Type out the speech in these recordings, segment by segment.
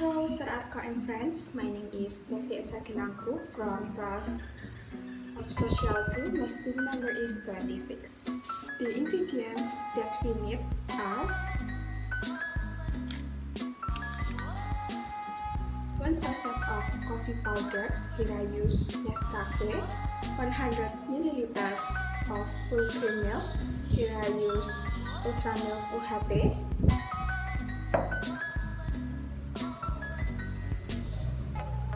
Hello Sir and friends, my name is Nevi Esa Genangku from 12 of Social 2. My student number is 26. The ingredients that we need are 1 sachet of coffee powder, here I use Nescafe, 100 milliliters of full cream milk, here I use Ultra Milk UHT,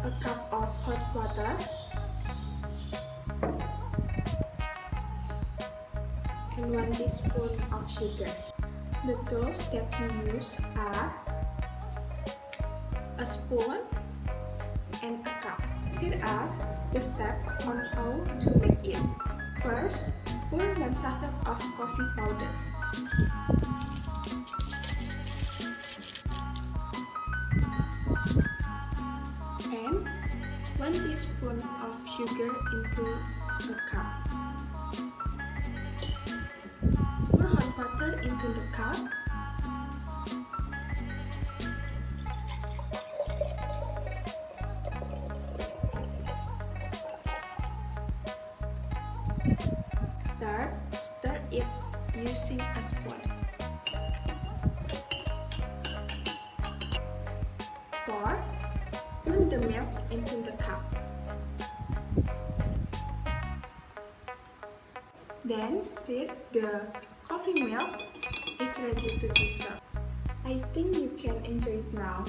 a cup of hot water, and 1 teaspoon of sugar. The tools that we use are a spoon and a cup. Here are the steps on how to make it. First, pour 1 sachet of coffee powder. And 1 teaspoon of sugar into the cup. Pour hot water into the cup. Third, stir it using a spoon. Fourth, pour the milk into the cup. Then see the coffee milk is ready to be served. I think you can enjoy it now.